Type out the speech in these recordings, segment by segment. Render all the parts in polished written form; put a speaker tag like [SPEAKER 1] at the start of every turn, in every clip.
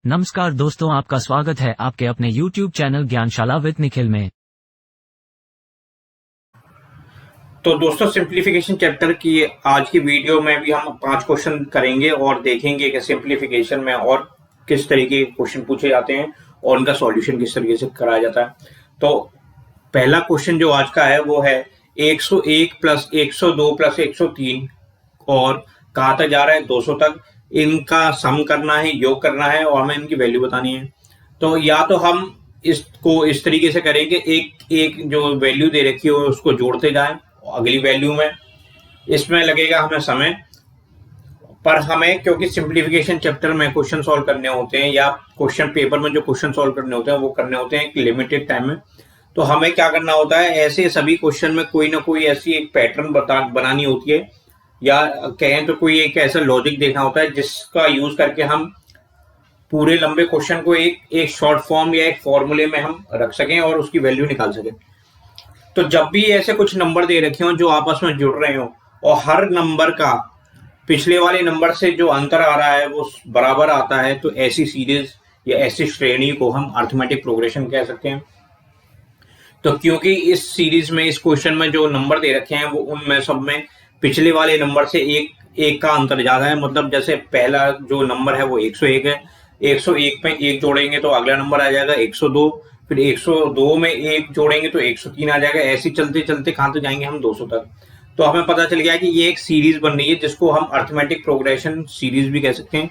[SPEAKER 1] नमस्कार दोस्तों, आपका स्वागत है आपके अपने YouTube channel Gyanshala with Nikhil में।
[SPEAKER 2] तो दोस्तों, सिंप्लीफिकेशन चैप्टर की आज की वीडियो में भी हम 5 क्वेश्चन करेंगे और देखेंगे कि सिंप्लीफिकेशन में और किस तरीके के क्वेश्चन पूछे जाते हैं और उनका सॉल्यूशन किस तरीके से कराया जाता है। तो पहला क्वेश्चन जो आज का है वो है 101 प्लस 102 प्लस 103 और कहाँ तक जा रहा है 200 तक। इनका सम करना है, योग करना है और हमें इनकी वैल्यू बतानी है। तो या तो हम इसको इस तरीके से करेंगे, एक एक जो वैल्यू दे रखी है उसको जोड़ते जाएं अगली वैल्यू में। इसमें लगेगा हमें समय, पर हमें क्योंकि सिंप्लीफिकेशन चैप्टर में क्वेश्चन सॉल्व करने होते हैं या क्वेश्चन पेपर में जो क्वेश्चन सॉल्व करने होते हैं वो करने होते हैं एक लिमिटेड टाइम में। तो हमें क्या करना होता है, ऐसे सभी क्वेश्चन में कोई ना कोई ऐसी एक पैटर्न बनानी होती है या कहें तो कोई एक ऐसा लॉजिक देखना होता है जिसका यूज करके हम पूरे लंबे क्वेश्चन को एक शॉर्ट फॉर्म या एक फॉर्मूले में हम रख सकें और उसकी वैल्यू निकाल सकें। तो जब भी ऐसे कुछ नंबर दे रखे हो जो आपस में जुड़ रहे हो और हर नंबर का पिछले वाले नंबर से जो अंतर आ रहा है वो बराबर आता है, तो ऐसी सीरीज या ऐसी श्रेणी को हम अरिथमेटिक प्रोग्रेशन कह सकते हैं। तो क्योंकि इस सीरीज में, इस क्वेश्चन में जो नंबर दे रखे हैं वो उनमें सब में पिछले वाले नंबर से एक का अंतर ज्यादा है। मतलब जैसे पहला जो नंबर है वो 101 है, 101 में एक जोड़ेंगे तो अगला नंबर आ जाएगा 102, फिर 102 में एक जोड़ेंगे तो 103 आ जाएगा। ऐसे चलते चलते कहाँ तक जाएंगे हम 200 तक। तो हमें पता चल गया कि ये एक सीरीज बन रही है जिसको हम अरिथमेटिक प्रोग्रेशन सीरीज भी कह सकते हैं।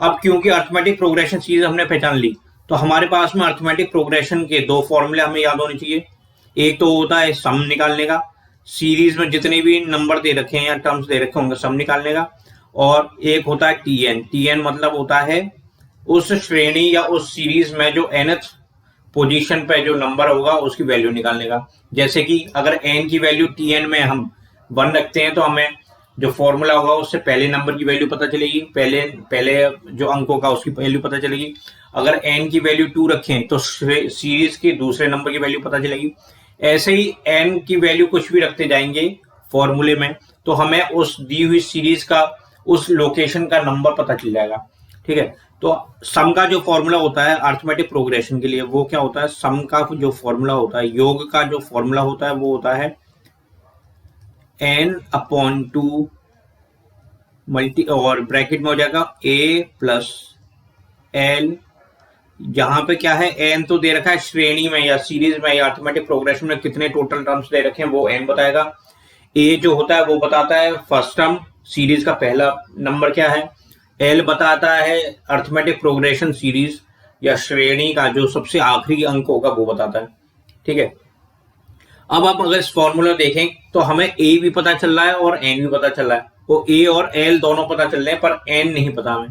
[SPEAKER 2] अब क्योंकि अरिथमेटिक प्रोग्रेशन सीरीज हमने पहचान ली, तो हमारे पास में अरिथमेटिक प्रोग्रेशन के 2 फॉर्मूले हमें याद होने चाहिए। एक तो होता है सम निकालने का, सीरीज में जितने भी नंबर दे रखे हैं या टर्म्स दे रखे होंगे सम निकालने का, और एक होता है टीएन। टीएन मतलब होता है उस श्रेणी या उस सीरीज में जो nth पोजीशन पे जो नंबर होगा उसकी वैल्यू निकालने का। जैसे कि अगर n की वैल्यू टीएन में हम 1 रखते हैं तो हमें जो फॉर्मूला होगा उससे पहले नंबर की वैल्यू पता चलेगी, पहले जो अंकों का उसकी वैल्यू पता चलेगी। अगर n की वैल्यू 2 रखें तो सीरीज के दूसरे नंबर की वैल्यू पता चलेगी। ऐसे ही n की वैल्यू कुछ भी रखते जाएंगे फॉर्मूले में तो हमें उस दी हुई सीरीज का उस लोकेशन का नंबर पता चल जाएगा। ठीक है, तो सम का जो फॉर्मूला होता है अरिथमेटिक प्रोग्रेशन के लिए वो क्या होता है, सम का जो फॉर्मूला होता है, योग का जो फॉर्मूला होता है वो होता है n/2 मल्टी और ब्रैकेट में हो जाएगा a प्लस l। यहाँ पे क्या है, n तो दे रखा है श्रेणी में या सीरीज में या अरिथमेटिक प्रोग्रेशन में कितने टोटल टर्म्स दे रखे हैं वो n बताएगा। a जो होता है वो बताता है फर्स्ट टर्म, सीरीज का पहला नंबर क्या है। l बताता है अरिथमेटिक प्रोग्रेशन सीरीज या श्रेणी का जो सबसे आखिरी अंक होगा वो बताता है। ठीक है, अब आप अगर इस फॉर्मूला देखें तो हमें a भी पता चल रहा है और n भी पता चल रहा है। वो a और l दोनों पता चल रहे हैं पर n नहीं पता हमें,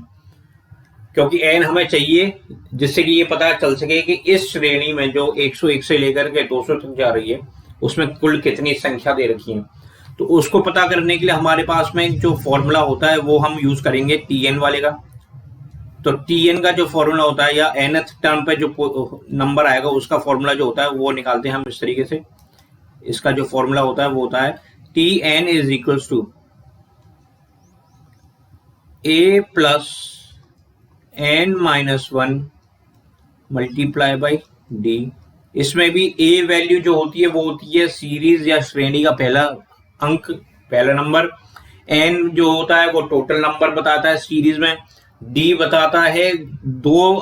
[SPEAKER 2] क्योंकि n हमें चाहिए जिससे कि ये पता चल सके कि इस श्रेणी में जो 101 से लेकर के 200 तक जा रही है उसमें कुल कितनी संख्या दे रखी है। तो उसको पता करने के लिए हमारे पास में जो फॉर्मूला होता है वो हम यूज करेंगे टीएन वाले का। तो टीएन का जो फॉर्मूला होता है या nth टर्म पे जो नंबर आएगा उसका फॉर्मूला जो होता है वो निकालते हैं हम इस तरीके से। इसका जो फॉर्मूला होता है वो होता है Tn is equals to a plus n-1 multiply by d। इसमें भी a वैल्यू जो होती है वो होती है सीरीज या श्रेणी का पहला अंक, पहला नंबर। n जो होता है वो टोटल नंबर बताता है सीरीज में। d बताता है 2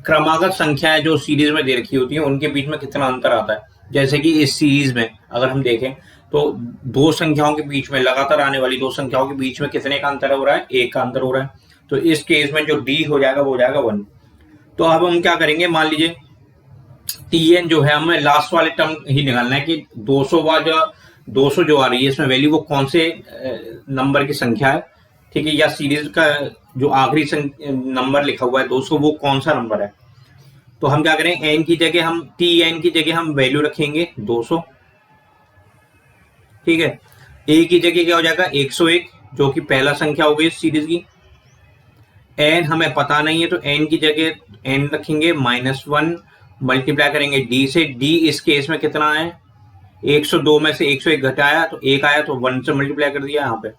[SPEAKER 2] क्रमागत संख्याएं जो सीरीज में दे रखी होती हैं उनके बीच में कितना अंतर आता है। जैसे कि इस सीरीज में अगर हम देखें तो 2 संख्याओं के बीच में, लगातार आने वाली 2 संख्याओं के बीच में कितने का अंतर हो रहा है, 1 का अंतर हो रहा है। तो इस केस में जो d हो जाएगा वो हो जाएगा 1। तो अब हम क्या करेंगे, मान लीजिए tn जो है हमें लास्ट वाले टर्म ही निकालना है कि 200 जो आ रही है इसमें वैल्यू वो कौन से नंबर की संख्या है। ठीक है, या सीरीज का जो आखिरी नंबर लिखा हुआ है 200 वो कौन सा नंबर है। तो हम क्या करें, n की जगह हम tn की जगह हम वैल्यू रखेंगे 200। ठीक है, a की जगह क्या हो जाएगा 101 जो कि पहला संख्या हो गई सीरीज की। n हमें पता नहीं है तो n की जगह n रखेंगे -1 मल्टीप्लाई करेंगे d से। d इस केस में कितना है, 102 में से 101 घटाया तो 1 आया तो 1 से मल्टीप्लाई कर दिया यहाँ पे।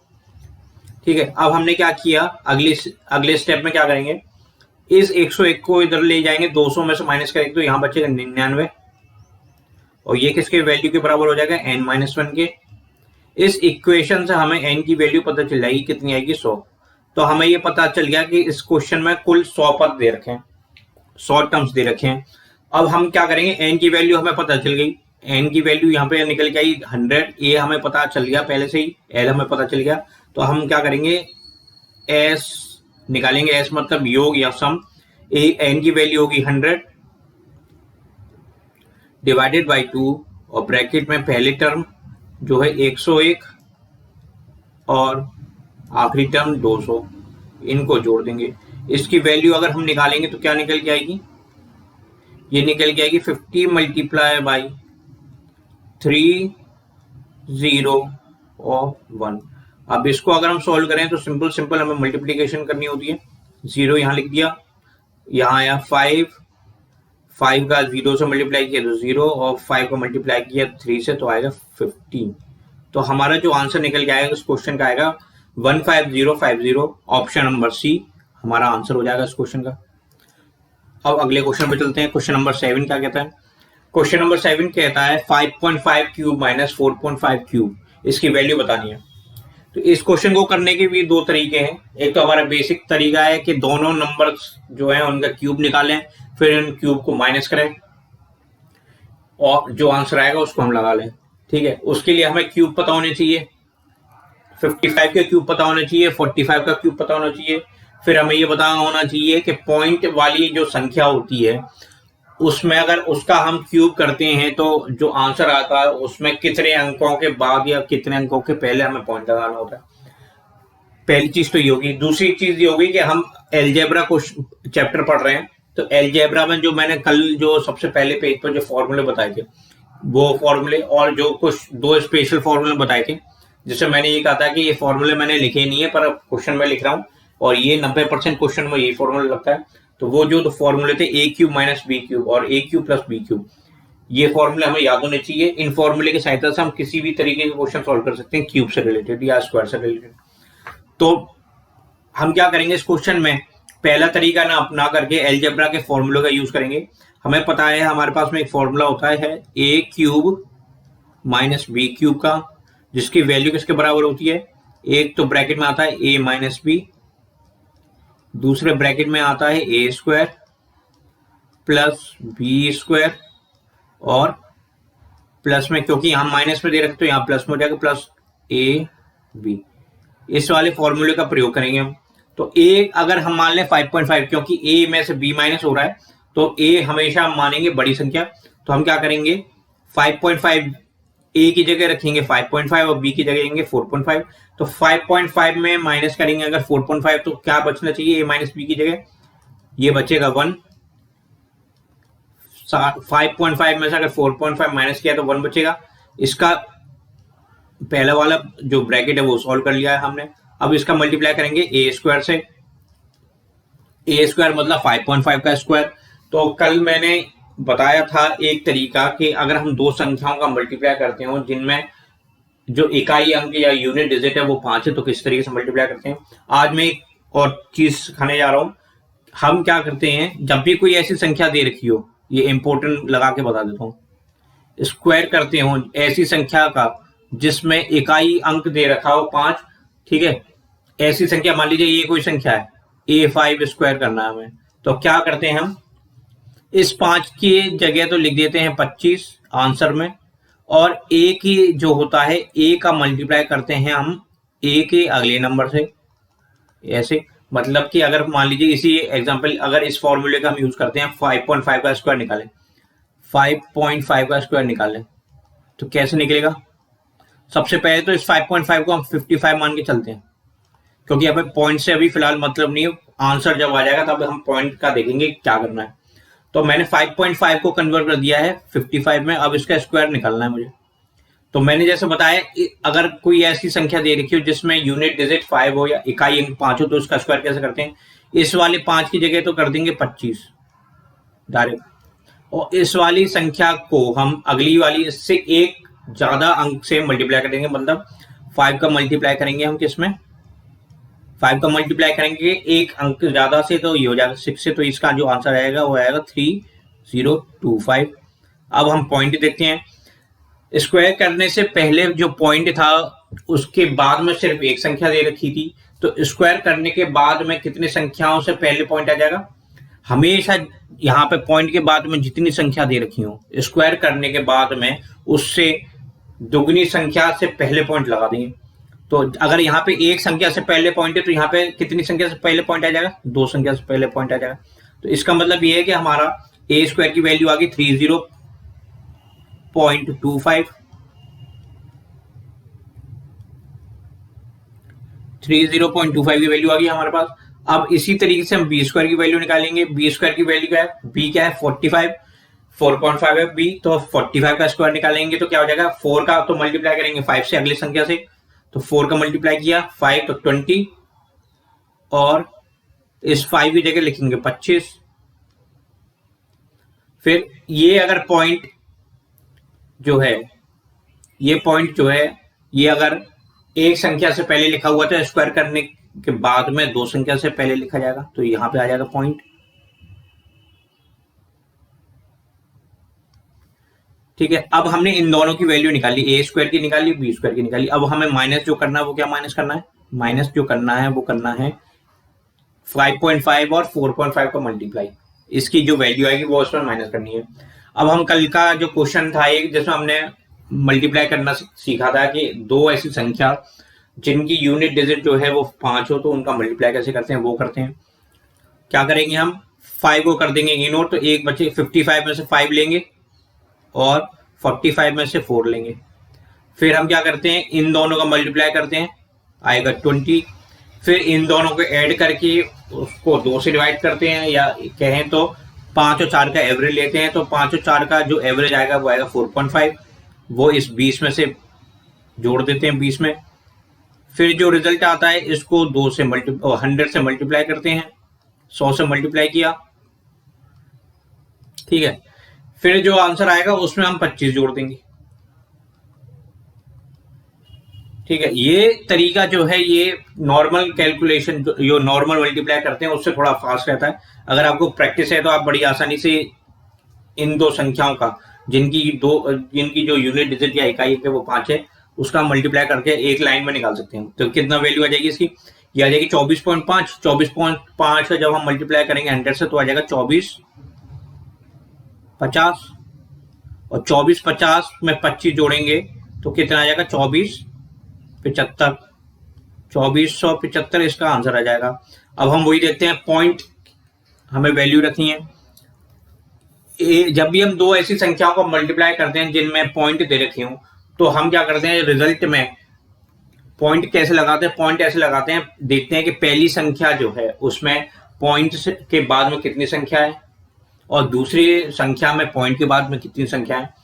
[SPEAKER 2] ठीक है, अब हमने क्या किया, अगले स्टेप में क्या करेंगे, इस 101 को इधर ले जाएंगे, 200 में से माइनस करेंगे तो यहाँ बचेगा 99, और ये किसके वैल्यू के बराबर हो जाएगा, n-1 के। इस इक्वेशन से हमें n की वैल्यू पता चल जाएगी, कितनी आएगी, 100। तो हमें ये पता चल गया कि इस क्वेश्चन में कुल 100 पद दे रखे हैं, 100 टर्म्स दे रखे हैं। अब हम क्या करेंगे, n की वैल्यू हमें पता चल गई, n की वैल्यू यहाँ पे निकल के आई 100, a हमें पता चल गया पहले से ही, l हमें पता चल गया। तो हम क्या करेंगे, s निकालेंगे, s मतलब योग या सम। n की वैल्यू होगी 100 डिवाइडेड बाई 2, और ब्रैकेट में पहली टर्म जो है 101 और आखिरी टर्म 200, इनको जोड़ देंगे। इसकी वैल्यू अगर हम निकालेंगे तो क्या निकल के आएगी, ये निकल के आएगी 50 मल्टीप्लाई बाई 3 0 और 1। अब इसको अगर हम सॉल्व करें तो सिंपल हमें मल्टीप्लीकेशन करनी होती है। 0 यहाँ लिख दिया, यहाँ आया 5 का 0 से मल्टीप्लाई किया तो 0, और 5 को मल्टीप्लाई किया 3 से तो आएगा 15। तो हमारा जो आंसर निकल के आएगा इस क्वेश्चन का आएगा 15050। ऑप्शन नंबर सी हमारा आंसर हो जाएगा इस क्वेश्चन का। अब अगले क्वेश्चन पे चलते हैं। क्वेश्चन नंबर 7 क्या कहता है, क्वेश्चन नंबर 7 कहता है 5.5 क्यूब माइनस 4.5 क्यूब, इसकी वैल्यू बतानी है। तो इस क्वेश्चन को करने के भी दो तरीके हैं। एक तो हमारा बेसिक तरीका है कि दोनों नंबर्स जो है उनका क्यूब निकालें, फिर इन क्यूब को माइनस करें और जो आंसर आएगा उसको हम लगा लें। ठीक है, उसके लिए हमें क्यूब पता होने चाहिए, 55 का क्यूब पता होना चाहिए, 45 का क्यूब पता होना चाहिए। फिर हमें ये पता होना चाहिए कि पॉइंट वाली जो संख्या होती है उसमें अगर उसका हम क्यूब करते हैं तो जो आंसर आता है उसमें कितने अंकों के बाद या कितने अंकों के पहले हमें पॉइंट लगाना होता है। पहली चीज तो ये होगी। दूसरी चीज ये होगी कि हम एलजेब्रा को चैप्टर पढ़ रहे हैं, तो एलजेब्रा में जो मैंने कल जो सबसे पहले पेज पर जो फॉर्मूले बताए थे वो फॉर्मूले और जो कुछ दो स्पेशल फॉर्मूले बताए थे, जिससे मैंने ये कहा था कि ये फॉर्मूले मैंने लिखे नहीं है पर क्वेश्चन में लिख रहा हूँ और ये 90% क्वेश्चन में यही फॉर्मूला लगता है। तो वो जो फॉर्मूले थे ए क्यूब माइनस बी क्यूब और ए क्यूब प्लस बी क्यूब, ये फॉर्मूले हमें याद होने चाहिए। इन फॉर्मूले की सहायता से हम किसी भी तरीके के क्वेश्चन सॉल्व कर सकते हैं, क्यूब से रिलेटेड या स्क्वायर से रिलेटेड। तो हम क्या करेंगे इस क्वेश्चन में, पहला तरीका ना अपना करके एलजेब्रा के फॉर्मूले का यूज करेंगे। हमें पता है हमारे पास में एक फॉर्मूला होता है ए क्यूब माइनस बी क्यूब का, जिसकी वैल्यू किसके बराबर होती है, एक तो ब्रैकेट में आता है ए माइनस बी, दूसरे ब्रैकेट में आता है ए स्क्वायर प्लस बी स्क्वायर, और प्लस में क्योंकि यहां माइनस में दे रखते तो यहां प्लस में हो जाएगा प्लस ए बी। इस वाले फॉर्मूले का प्रयोग करेंगे हम। तो ए अगर हम मान लें 5.5, क्योंकि ए में से बी माइनस हो रहा है तो ए हमेशा हम मानेंगे बड़ी संख्या। तो हम क्या करेंगे 5.5 ए की जगह रखेंगे 5.5 और बी की जगह लेंगे 4.5। तो 5.5 में माइनस करेंगे अगर 4.5 तो क्या बचना चाहिए, ए माइनस बी की जगह ये बचेगा 1। 5.5 में से अगर 4.5 माइनस किया तो 1 बचेगा। इसका पहला वाला जो ब्रैकेट है वो सॉल्व कर लिया है हमने। अब इसका मल्टीप्लाई करेंगे ए स्क्वायर से, ए स्क्वायर मतलब 5.5 का स्क्वायर। तो कल मैंने बताया था एक तरीका कि अगर हम दो संख्याओं का मल्टीप्लाई करते हो जिनमें जो इकाई अंक या यूनिट डिजिट है वो 5 है तो किस तरीके से मल्टीप्लाई करते हैं। आज मैं एक और चीज सिखाने जा रहा हूं। हम क्या करते हैं, जब भी कोई ऐसी संख्या दे रखी हो, ये इंपॉर्टेंट लगा के बता देता हूं, स्क्वायर करते हो ऐसी संख्या का जिसमें इकाई अंक दे रखा हो 5। ठीक है, ऐसी संख्या मान लीजिए ये कोई संख्या है A5 स्क्वायर करना है हमें, तो क्या करते हैं हम इस 5 की जगह तो लिख देते हैं 25 आंसर में, और a की जो होता है a का मल्टीप्लाई करते हैं हम a के अगले नंबर से। ऐसे मतलब कि अगर मान लीजिए इसी एग्जांपल अगर इस फॉर्मूले का हम यूज करते हैं 5.5 का स्क्वायर निकालें, 5.5 का स्क्वायर निकालें तो कैसे निकलेगा। सबसे पहले तो इस 5.5 को हम 55 मान के चलते हैं, क्योंकि हमें पॉइंट से अभी फिलहाल मतलब नहीं है, आंसर जब आ जाएगा तब हम पॉइंट का देखेंगे क्या करना है। तो मैंने 5.5 को कन्वर्ट कर दिया है 55 में। अब इसका स्क्वायर निकालना है मुझे। तो मैंने जैसे बताया अगर कोई ऐसी संख्या दे रखी हो जिसमें यूनिट डिजिट 5 हो या इकाई अंक 5 हो तो इसका स्क्वायर कैसे करते हैं, इस वाले 5 की जगह तो कर देंगे 25 डायरेक्ट, और इस वाली संख्या को हम अगली वाली इससे एक ज्यादा अंक से मल्टीप्लाई करेंगे, मतलब 5 का मल्टीप्लाई करेंगे हम किसमें 5 का मल्टीप्लाई करेंगे एक अंक ज्यादा से तो ये हो जाएगा 6 से, तो इसका जो आंसर आएगा वो आएगा 3025। अब हम पॉइंट देखते हैं। स्क्वायर करने से पहले जो पॉइंट था उसके बाद में सिर्फ एक संख्या दे रखी थी, तो स्क्वायर करने के बाद में कितनी संख्याओं से पहले पॉइंट आ जाएगा? हमेशा यहाँ पे पॉइंट के बाद में जितनी संख्या दे रखी हो स्क्वायर करने के बाद में उससे दुगनी संख्या से पहले पॉइंट लगा देंगे। तो अगर यहाँ पे एक संख्या से पहले पॉइंट है तो यहाँ पे कितनी संख्या से पहले पॉइंट आ जाएगा? 2 संख्या से पहले पॉइंट आ जाएगा। तो इसका मतलब ये है कि हमारा ए स्क्वायर की वैल्यू आ गई 30.25। 30.25 की वैल्यू आ गई हमारे पास। अब इसी तरीके से हम बी स्क्वायर की वैल्यू निकालेंगे। बी स्क्वायर की वैल्यू क्या है? बी क्या है? 45, 4.5 है बी, तो 45 का स्क्वायर निकालेंगे तो क्या हो जाएगा? 4 का तो मल्टीप्लाई करेंगे 5 से अगली संख्या से, तो 4 का मल्टीप्लाई किया 5 तो 20, और इस 5 की जगह लिखेंगे 25। फिर ये अगर पॉइंट जो है ये अगर एक संख्या से पहले लिखा हुआ था, स्क्वायर करने के बाद में 2 संख्या से पहले लिखा जाएगा, तो यहां पे आ जाएगा पॉइंट। ठीक है, अब हमने इन दोनों की वैल्यू निकाली, ए स्क्वायर की निकाली, बी स्क्वायर की निकाली। अब हमें माइनस जो करना है वो क्या माइनस करना है? माइनस जो करना है वो करना है 5.5 और 4.5 का मल्टीप्लाई। इसकी जो वैल्यू आएगी वो उसमें माइनस करनी है। अब हम कल का जो क्वेश्चन था एक जिसमें हमने मल्टीप्लाई करना सीखा था कि दो ऐसी संख्या जिनकी यूनिट डिजिट जो है वो 5 हो तो उनका मल्टीप्लाई कैसे करते हैं वो करते हैं। क्या करेंगे हम? 5 को कर देंगे इग्नोर, तो एक बचे 55 में से 5 लेंगे और 45 में से 4 लेंगे। फिर हम क्या करते हैं? इन दोनों का मल्टीप्लाई करते हैं, आएगा 20। फिर इन दोनों को ऐड करके उसको 2 से डिवाइड करते हैं, या कहें तो 5 और 4 का एवरेज लेते हैं, तो 5 और 4 का जो एवरेज आएगा वो आएगा 4.5, वो इस 20 में से जोड़ देते हैं 20 में। फिर जो रिजल्ट आता है इसको 100 से मल्टीप्लाई करते हैं, 100 से मल्टीप्लाई किया, ठीक है। फिर जो आंसर आएगा उसमें हम 25 जोड़ देंगे, ठीक है। ये तरीका जो है ये नॉर्मल कैलकुलेशन जो नॉर्मल मल्टीप्लाई करते हैं उससे थोड़ा फास्ट रहता है। अगर आपको प्रैक्टिस है तो आप बड़ी आसानी से इन दो संख्याओं का जिनकी जो यूनिट डिजिट या इकाई है वो 5 है उसका मल्टीप्लाई करके एक लाइन में निकाल सकते हैं। तो कितना वैल्यू आ जाएगी इसकी? ये आ जाएगी 24.5। 24.5 से जब हम मल्टीप्लाई करेंगे 100 से तो आ जाएगा 2450, और 2450 में 25 जोड़ेंगे तो कितना आ जाएगा? 2475। 2475 इसका आंसर आ जाएगा। अब हम वही देखते हैं, पॉइंट हमें वैल्यू रखनी है। जब भी हम दो ऐसी संख्याओं को मल्टीप्लाई करते हैं जिनमें पॉइंट दे रखी हूं तो हम क्या करते हैं? रिजल्ट में पॉइंट कैसे लगाते हैं? पॉइंट ऐसे लगाते हैं, देखते हैं कि पहली संख्या जो है उसमें पॉइंट के बाद में कितनी संख्या है और दूसरी संख्या में पॉइंट के बाद में कितनी संख्या है।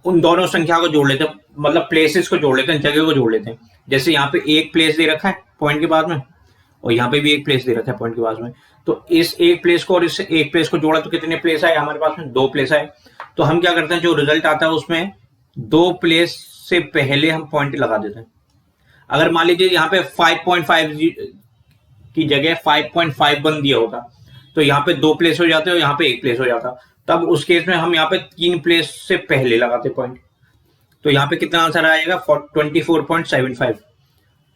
[SPEAKER 2] उन दोनों संख्या को जोड़ लेते हैं, मतलब प्लेसेस को जोड़ लेते हैं, जगह को जोड़ लेते हैं। जैसे यहाँ पे एक प्लेस दे रखा है पॉइंट के बाद में और यहाँ पे भी एक प्लेस दे रखा है पॉइंट के बाद में, तो इस एक प्लेस को और इस एक प्लेस को जोड़ा तो कितने प्लेस आए हमारे पास में? 2 प्लेस आए। तो हम क्या करते हैं, जो रिजल्ट आता है उसमें 2 प्लेस से पहले हम पॉइंट लगा देते हैं। अगर मान लीजिए यहाँ पे 5.5 की जगह 5.51 दिया होता तो यहाँ पे 2 प्लेस हो जाते और यहाँ पे 1 प्लेस हो जाता, तब उस केस में हम यहाँ पे 3 प्लेस से पहले लगाते पॉइंट। तो यहाँ पे कितना आंसर आएगा? 24.75।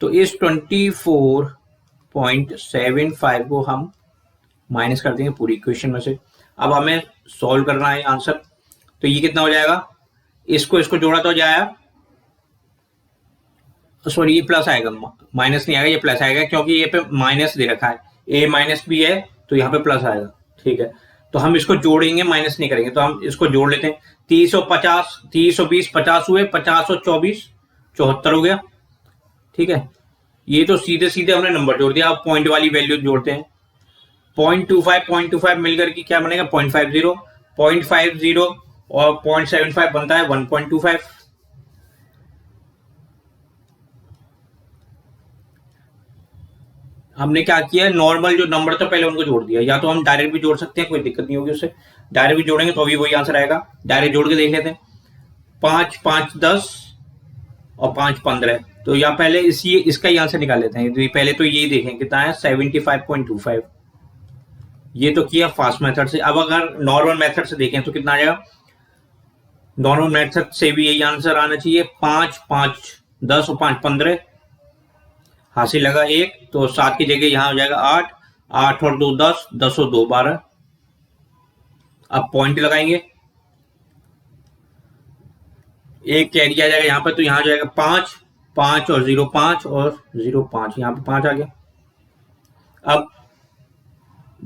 [SPEAKER 2] तो इस 24.75 को हम माइनस कर देंगे पूरी इक्वेशन में से। अब हमें सॉल्व करना है आंसर, तो ये कितना हो जाएगा? इसको जोड़ा तो जाएगा, सॉरी ये प्लस आएगा, माइनस नहीं आएगा, ये प्लस आएगा क्योंकि ये पे माइनस दे रखा है, ए माइनस बी है तो यहाँ पे प्लस आएगा, ठीक है। तो हम इसको जोड़ेंगे, माइनस नहीं करेंगे, तो हम इसको जोड़ लेते हैं। 350, 320, 50 हुए, 50 और 24 74 हो गया, ठीक है। ये तो सीधे सीधे हमने नंबर जोड़ दिया। अब पॉइंट वाली वैल्यू जोड़ते हैं। 0.25 मिलकर की क्या बनेगा? 0.50। 0.50 और 0.75 बनता है 1.25। हमने क्या किया? नॉर्मल जो नंबर था पहले उनको जोड़ दिया, या तो हम डायरेक्ट भी जोड़ सकते हैं, कोई दिक्कत नहीं होगी उससे। डायरेक्ट भी जोड़ेंगे तो अभी वही आंसर आएगा। डायरेक्ट जोड़ के देख लेते हैं। 5 5 10 और 5 15, तो या पहले इसका ही आंसर निकाल लेते हैं। तो पहले तो ये देखें कितना है 75.25। ये तो किया फास्ट मेथड से। अब अगर नॉर्मल मेथड से देखें तो कितना आ जाएगा? नॉर्मल मेथड से भी यही आंसर आना चाहिए। 5 5 10 और 5 15, हासिल लगा 1, तो 7 की जगह यहां हो जाएगा 8, 8 और 2 10, 10 और 2 12। अब पॉइंट लगाएंगे, एक कैरी आ जाएगा यहाँ पर, तो यहाँ आ जाएगा 5 5 और 0 5 और 0 5, यहाँ पे 5 आ गया। अब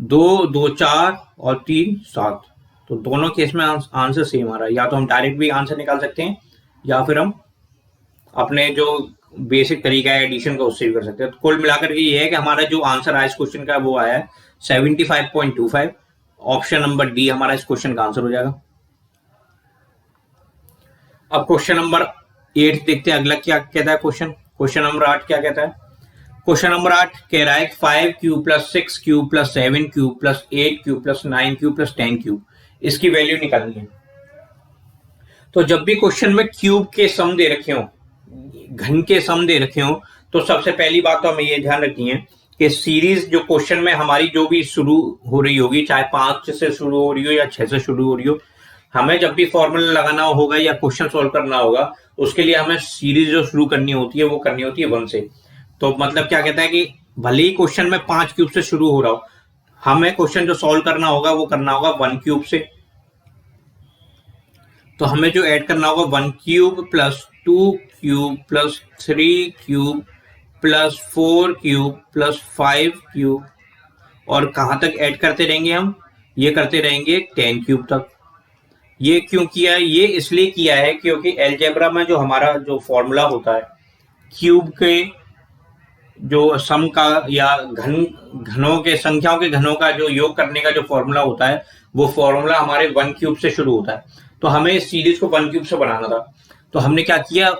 [SPEAKER 2] 2 2 4 और 3 7, तो दोनों केस में आंसर सेम आ रहा है। या तो हम डायरेक्ट भी आंसर निकाल सकते हैं या फिर हम अपने जो बेसिक तरीका है एडिशन का उससे भी कर सकते हैं। तो कुल मिलाकर के ये है कि हमारा जो आंसर आया इस क्वेश्चन का वो आया है 75.25। ऑप्शन नंबर डी हमारा इस क्वेश्चन का आंसर हो जाएगा। अब क्वेश्चन नंबर 8 देखते हैं अगला क्या कहता है। क्वेश्चन नंबर 8 क्या कहता है? क्वेश्चन नंबर 8 कह रहा है 5 cube plus 6 cube plus 7 cube plus 8 cube plus 9 cube plus 10 cube, इसकी वैल्यू निकालनी है। तो जब भी क्वेश्चन में क्यूब के सम दे रखे हो, घन के सम दे रखे हो, तो सबसे पहली बात तो हमें ये ध्यान रखनी है कि सीरीज जो क्वेश्चन में हमारी जो भी शुरू हो रही होगी, चाहे 5 से शुरू हो रही हो या 6 से शुरू हो रही हो, हमें जब भी फॉर्मूला लगाना होगा या क्वेश्चन सॉल्व करना होगा, उसके लिए हमें सीरीज जो शुरू करनी होती है वो करनी होती है 1 से। तो मतलब क्या कहता है कि भले ही क्वेश्चन में 5 क्यूब से शुरू हो रहा हो, हमें क्वेश्चन जो सॉल्व करना होगा वो करना होगा 1 क्यूब से। तो हमें जो ऐड करना होगा 1 cube plus 2 cube plus 3 cube plus 4 cube plus 5 cube, और कहां तक ऐड करते रहेंगे हम? ये करते रहेंगे 10 क्यूब तक। ये क्यों किया है? ये इसलिए किया है क्योंकि अलजेब्रा में जो हमारा जो फॉर्मूला होता है क्यूब के जो सम का या घनों के संख्याओं के घनों का जो योग करने का जो फॉर्मूला होता है, वो फॉर्मूला हमारे 1 क्यूब से शुरू होता है। तो हमें इस सीरीज को 1 क्यूब से बनाना था, तो हमने क्या किया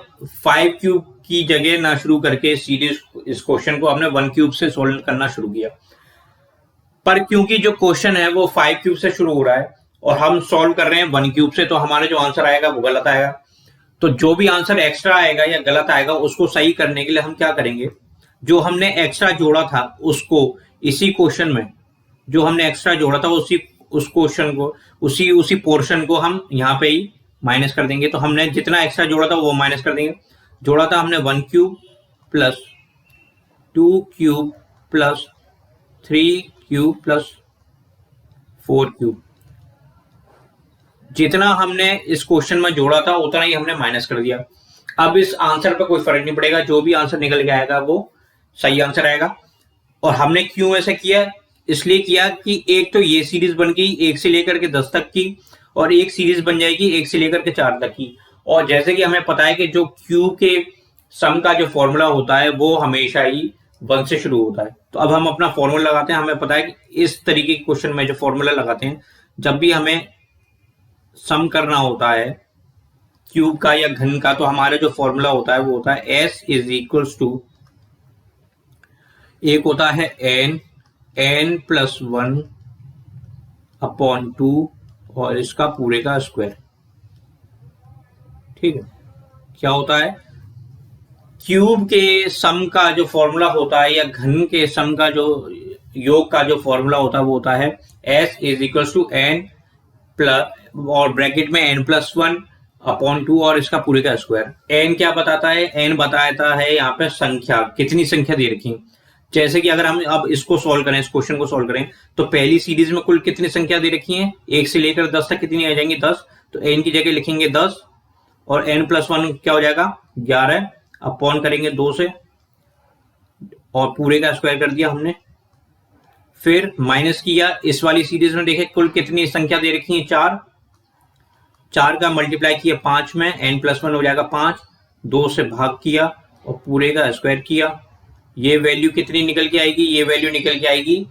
[SPEAKER 2] 5 क्यूब की जगह ना शुरू करके सीरीज इस क्वेश्चन को हमने 1 क्यूब से सोल्व करना शुरू किया। पर क्योंकि जो क्वेश्चन है वो 5 क्यूब से शुरू हो रहा है और हम सॉल्व कर रहे हैं 1 क्यूब से, तो हमारा जो आंसर आएगा वो गलत आएगा। तो जो भी आंसर एक्स्ट्रा आएगा या गलत आएगा उसको सही करने के लिए हम क्या करेंगे, जो हमने एक्स्ट्रा जोड़ा था उसको इसी क्वेश्चन में जो हमने एक्स्ट्रा जोड़ा था उस क्वेश्चन को उसी पोर्शन को हम यहाँ पे ही माइनस कर देंगे। तो हमने जितना एक्स्ट्रा जोड़ा था वो माइनस कर देंगे। जोड़ा था हमने 1 cube plus 2 cube plus 3 cube plus 4 cube, जितना हमने इस क्वेश्चन में जोड़ा था उतना ही हमने माइनस कर दिया। अब इस आंसर पर कोई फर्क नहीं पड़ेगा, जो भी आंसर निकल के आएगा वो सही आंसर आएगा। और हमने क्यों ऐसा किया? इसलिए किया कि एक तो ये सीरीज बन गई 1 से लेकर के 10 तक की, और एक सीरीज बन जाएगी 1 से लेकर के 4 तक की। और जैसे कि हमें पता है कि जो क्यूब के सम का जो फॉर्मूला होता है वो हमेशा ही 1 से शुरू होता है। तो अब हम अपना फॉर्मूला लगाते हैं। हमें पता है कि इस तरीके के क्वेश्चन में जो फॉर्मूला लगाते हैं, जब भी हमें सम करना होता है क्यूब का या घन का, तो हमारा जो फॉर्मूला होता है वो होता है S इज इक्वल्स टू, एक होता है n प्लस 1 अपॉन 2 और इसका पूरे का स्क्वायर। ठीक है, क्या होता है क्यूब के सम का जो फॉर्मूला होता है या घन के सम का जो योग का जो फॉर्मूला होता है वो होता है S is equals to n plus और ब्रैकेट में n प्लस 1 अपॉन 2 और इसका पूरे का स्क्वायर। n क्या बताता है? n बताता है यहाँ पे संख्या, कितनी संख्या दे रखी। जैसे कि अगर हम अब इसको सॉल्व करें, इस क्वेश्चन को सॉल्व करें, तो पहली सीरीज में कुल कितनी संख्या दे रखी है? 1 से लेकर 10 तक कितनी आ जाएंगी? 10। तो n की जगह लिखेंगे 10 और n प्लस 1 क्या हो जाएगा? 11 अपॉन करेंगे 2 से और पूरे का स्क्वायर कर दिया हमने। फिर माइनस किया, इस वाली सीरीज में देखें कुल कितनी संख्या दे रखी है? 4। 4 का मल्टीप्लाई किया 5 में, n प्लस 1 हो जाएगा 5, 2 से भाग किया और पूरे का स्क्वायर किया। ये वैल्यू कितनी निकल के आएगी? ये वैल्यू निकल के आएगी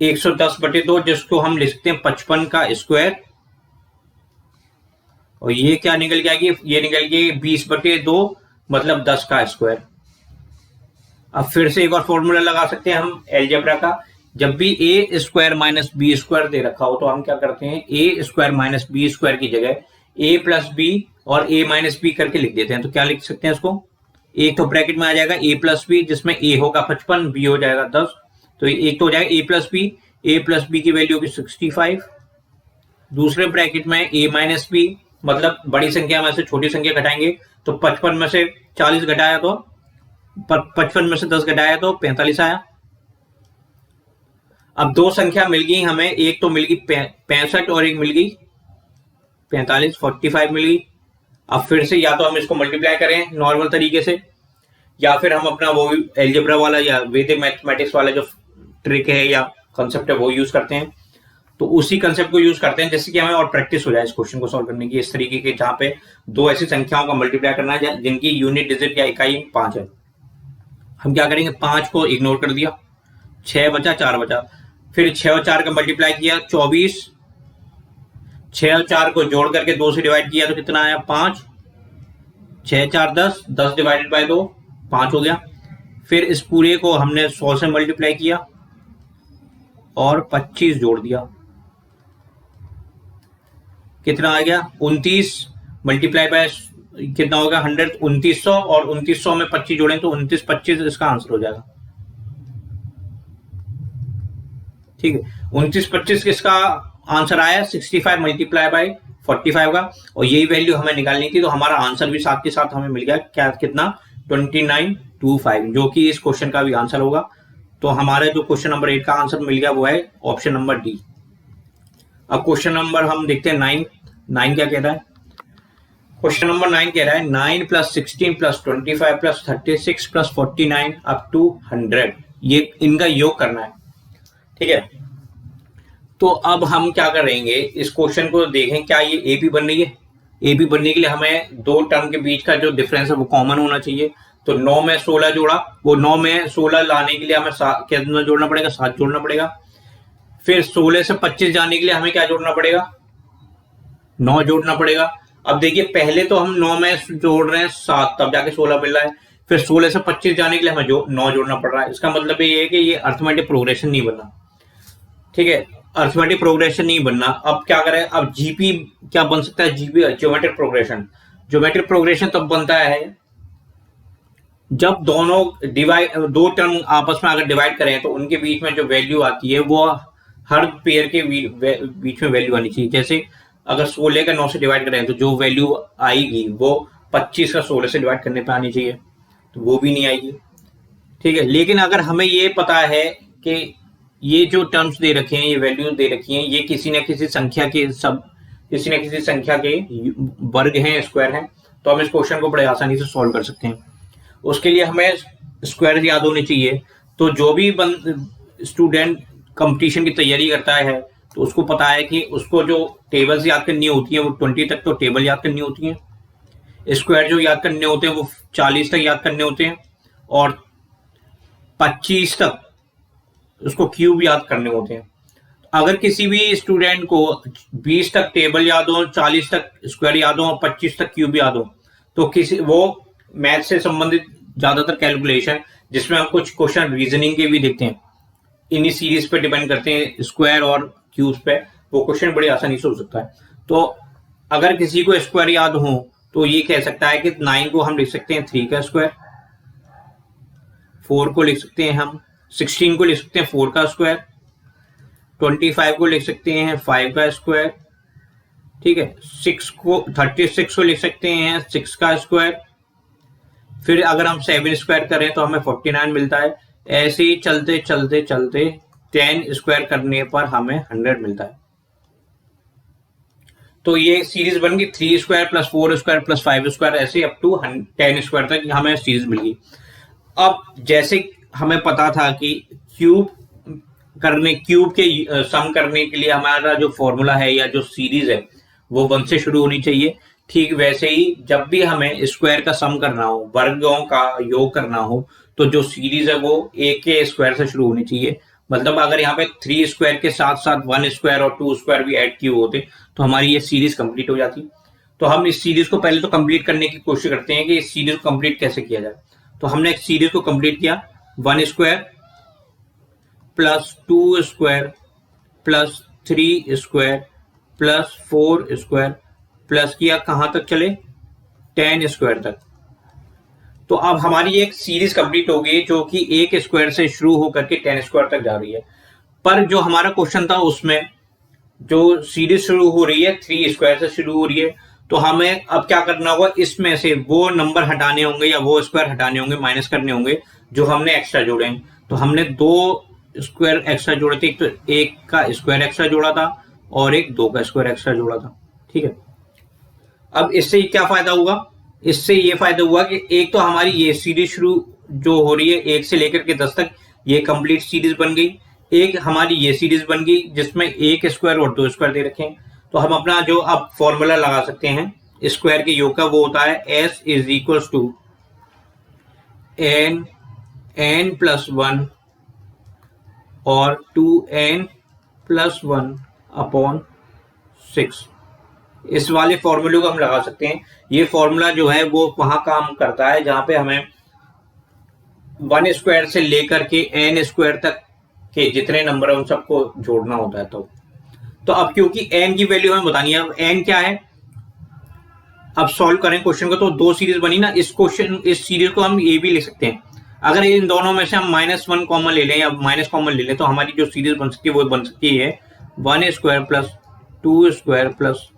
[SPEAKER 2] 110/2, जिसको हम लिख सकते हैं 55 का स्क्वायर। और ये क्या निकल के आएगी? ये निकल के 20/2 मतलब 10 का स्क्वायर। अब फिर से एक और फॉर्मूला लगा सकते हैं हम अलजेब्रा का। जब भी a square minus B square दे रखा हो तो हम क्या करते हैं, a square minus B square की जगह a प्लस बी और a माइनस बी करके लिख देते हैं। तो क्या लिख सकते हैं इसको? एक तो ब्रैकेट में आ जाएगा a प्लस बी, जिसमें a होगा 55, b हो जाएगा 10। तो एक तो हो जाएगा a प्लस बी की वैल्यू होगी 65। दूसरे ब्रैकेट में a माइनस बी, मतलब बड़ी संख्या में से छोटी संख्या घटाएंगे, तो 55 में से 40 घटाया तो 55 में से 10 घटाया तो 45 आया। अब दो संख्या मिल गई हमें, एक तो मिल गई 65 और एक मिल गई 45, 45 मिल गई। अब फिर से या तो हम इसको मल्टीप्लाई करें नॉर्मल तरीके से, या फिर हम अपना वो एल्जेब्रा वाला या वैदिक मैथमेटिक्स वाला जो ट्रिक है या कंसेप्ट है वो यूज करते हैं। तो उसी कंसेप्ट को यूज करते हैं, जैसे कि हमें और प्रैक्टिस हो जाए इस क्वेश्चन को सॉल्व करने की, इस तरीके के जहां पे दो ऐसी संख्याओं का मल्टीप्लाई करना है जिनकी यूनिट डिजिट या इकाई 5 है। हम क्या करेंगे, 5 को इग्नोर कर दिया, 6 बचा, 4 बचा। फिर 6 और 4 का मल्टीप्लाई किया 24, 6 और 4 को जोड़ करके 2 से डिवाइड किया तो कितना आया 5, 6 4 10, 10 डिवाइडेड बाय 2 5 हो गया। फिर इस पूरे को हमने 100 से मल्टीप्लाई किया और 25 जोड़ दिया, कितना आ गया 29 मल्टीप्लाई बाय कितना होगा 100, 2900, और 2900 में 25 जोड़ें तो 29 25 इसका आंसर हो जाएगा। ठीक है, 29 25 किसका आंसर आया 65 मल्टीप्लाई बाय 45 का, और यही वैल्यू हमें निकालनी थी। तो हमारा आंसर भी साथ के साथ हमें मिल गया, क्या कितना 2925, जो कि इस क्वेश्चन का भी आंसर होगा। तो हमारे जो क्वेश्चन नंबर 8 का आंसर मिल गया वो है ऑप्शन नंबर डी। अब क्वेश्चन नंबर हम देखते हैं 9 क्या कह रहा है। क्वेश्चन नंबर 9 कह रहा है 9 plus 16 plus 25 plus 36 plus 49 up to 100, ये इनका योग करना है। ठीक है, तो अब हम क्या करेंगे, इस क्वेश्चन को देखें क्या ये एपी बन रही है। एपी बनने के लिए हमें दो टर्म के बीच का जो डिफरेंस है वो कॉमन होना चाहिए। तो 9 में 16 जोड़ा, वो 9 में 16 लाने के लिए हमें कितना जोड़ना पड़ेगा 7 जोड़ना पड़ेगा। फिर 16 से 25 जाने के लिए हमें क्या जोड़ना पड़ेगा 9 जोड़ना पड़ेगा। अब देखिए पहले तो हम 9 में जोड़ रहे हैं 7, तब जाके 16 मिल रहा है। फिर 16 से 25 जाने के लिए हमें 9 जोड़ना पड़ रहा है। इसका मतलब ये है कि ये अर्थमेटिक प्रोग्रेशन नहीं बनना। ठीक है, अर्थमेटिक प्रोग्रेशन नहीं बनना। अब क्या करें, अब जीपी क्या बन सकता है, GP geometric progression. Geometric progression तब बनता है जब दो टर्म आपस में अगर डिवाइड करें तो उनके बीच में जो वैल्यू आती है वो हर पेयर के बीच में वैल्यू आनी चाहिए। जैसे अगर 16 का 9 से डिवाइड करें तो जो वैल्यू आएगी वो 25 का 16 से डिवाइड करने पे आनी चाहिए, तो वो भी नहीं आएगी। ठीक है, लेकिन अगर हमें ये पता है कि ये जो टर्म्स दे रखे हैं, ये वैल्यूज दे रखी हैं, ये किसी न किसी संख्या के वर्ग हैं, स्क्वायर हैं, तो हम इस क्वेश्चन को बड़े आसानी से सॉल्व कर सकते हैं। उसके लिए हमें स्क्वायर याद होने चाहिए। तो जो भी स्टूडेंट कंपटीशन की तैयारी करता है तो उसको पता है कि उसको जो टेबल्स याद करनी होती है वो 20 तक तो टेबल याद करनी होती है, स्क्वायर जो याद करने होते हैं वो 40 तक याद करने होते हैं, और 25 तक उसको क्यूब याद करने होते हैं। अगर किसी भी स्टूडेंट को 20 तक टेबल याद हो, 40 तक स्क्वायर याद हो और 25 तक क्यूब याद हो, तो वो मैथ से संबंधित ज्यादातर कैलकुलेशन जिसमें हम कुछ क्वेश्चन रीजनिंग के भी देखते हैं, इन्हीं सीरीज पे डिपेंड करते हैं, स्क्वायर और क्यूब पे, वो क्वेश्चन बड़ी आसानी से हो सकता है। तो अगर किसी को स्क्वायर याद हो तो ये कह सकता है कि 9 को हम लिख सकते हैं 3 का स्क्वायर, 4 को लिख सकते हैं हम 16 को लिख सकते हैं 4 का स्क्वायर, 25 को लिख सकते हैं 5 का स्क्वायर। ठीक है, 36 को लिख सकते हैं 6 का स्क्वायर। फिर अगर हम 7 स्क्वायर करें तो हमें 49 मिलता है। ऐसे ही चलते चलते चलते 10 स्क्वायर करने पर हमें 100 मिलता है। तो ये सीरीज बन गई 3 square plus 4 square plus 5 square, ऐसे अप टू 10 स्क्वायर तक हमें सीरीज मिल गई। अब जैसे हमें पता था कि क्यूब के सम करने के लिए हमारा जो फॉर्मूला है या जो सीरीज है वो 1 से शुरू होनी चाहिए, ठीक वैसे ही जब भी हमें स्क्वायर का सम करना हो, वर्गों का योग करना हो, तो जो सीरीज है वो 1 के स्क्वायर से शुरू होनी चाहिए। मतलब अगर यहाँ पे 3 स्क्वायर के साथ साथ 1 स्क्वायर और 2 स्क्वायर भी ऐड किए होते तो हमारी ये सीरीज कंप्लीट हो जाती। तो हम इस सीरीज को पहले तो कंप्लीट करने की कोशिश करते हैं कि इस सीरीज को कंप्लीट कैसे किया जाए। तो हमने एक सीरीज को कंप्लीट किया, 1 square plus 2 square plus 3 square plus 4 square plus किया कहां तक चले 10 स्क्वायर तक। तो अब हमारी एक सीरीज कंप्लीट हो गई जो कि 1 स्क्वायर से शुरू होकर के 10 स्क्वायर तक जा रही है। पर जो हमारा क्वेश्चन था उसमें जो सीरीज शुरू हो रही है 3 स्क्वायर से शुरू हो रही है, तो हमें अब क्या करना होगा, इसमें से वो नंबर हटाने होंगे या वो स्क्वायर हटाने होंगे, माइनस करने होंगे जो हमने एक्स्ट्रा जोड़े हैं। तो हमने 2 स्क्वायर एक्स्ट्रा जोड़े थे, एक तो 1 का स्क्वायर एक्स्ट्रा जोड़ा था और एक 2 का स्क्वायर एक्स्ट्रा जोड़ा था। ठीक है, अब इससे क्या फायदा हुआ, इससे ये फायदा हुआ कि एक तो हमारी ये सीरीज शुरू जो हो रही है 1 से लेकर के 10 तक, ये कंप्लीट सीरीज बन गई। एक हमारी ये सीरीज बन गई जिसमें 1 स्क्वायर और 2 स्क्वायर दे रखे हैं। तो हम अपना जो अब फॉर्मूला लगा सकते हैं स्क्वायर के योग का, वो होता है s is equal to n+1 और 2n+1 अपॉन 6। इस वाले फॉर्मूले को हम लगा सकते हैं। ये फॉर्मूला जो है वो वहां काम करता है जहां पे हमें 1 स्क्वायर से लेकर के n स्क्वायर तक के जितने नंबर है उन सबको जोड़ना होता है। तो अब क्योंकि n की वैल्यू हमें बतानी है, अब n क्या है, अब सॉल्व करें क्वेश्चन को। तो 2 सीरीज बनी ना, इस सीरीज को हम ये भी लिख सकते हैं। अगर इन दोनों में से हम -1 कॉमन ले लें या माइनस कॉमन ले लें तो हमारी जो सीरीज बन सकती है वो बन सकती है 1 square plus 2 square plus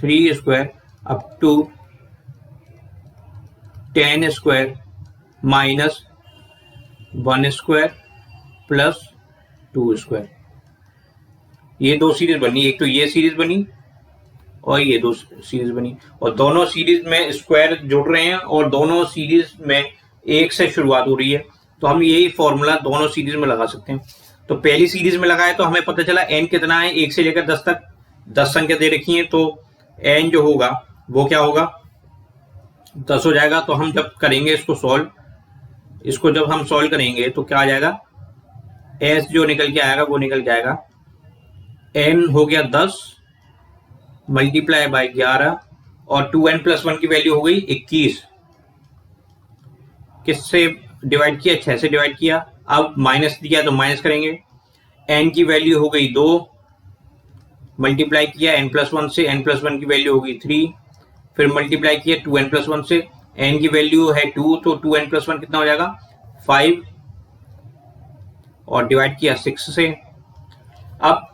[SPEAKER 2] 3 square up to 10 square minus 1 square plus 2 square. ये 2 सीरीज बनी, एक तो ये सीरीज बनी और ये 2 सीरीज बनी, और दोनों सीरीज में स्क्वायर जोड़ रहे हैं और दोनों सीरीज में 1 से शुरुआत हो रही है। तो हम यही फॉर्मूला दोनों सीरीज में लगा सकते हैं। तो पहली सीरीज में लगाए तो हमें पता चला n कितना है, 1 से लेकर 10 तक 10 संख्या दे रखी है, तो n जो होगा वो क्या होगा 10 हो जाएगा। तो हम जब करेंगे इसको सॉल्व, इसको जब हम सॉल्व करेंगे तो क्या आ जाएगा, s जो निकल के आएगा वो निकल के आएगा n हो गया 10 मल्टीप्लाई बाय 11 और 2n+1 की वैल्यू हो गई 21। किससे डिवाइड किया, 6 से डिवाइड किया। अब माइनस दिया तो माइनस करेंगे, n की वैल्यू हो गई 2 मल्टीप्लाई किया n+1 से, n+1 की वैल्यू हो गई 3, फिर मल्टीप्लाई किया 2n+1 से, n की वैल्यू है 2 तो 2n+1 कितना हो जाएगा 5 और डिवाइड किया 6 से। अब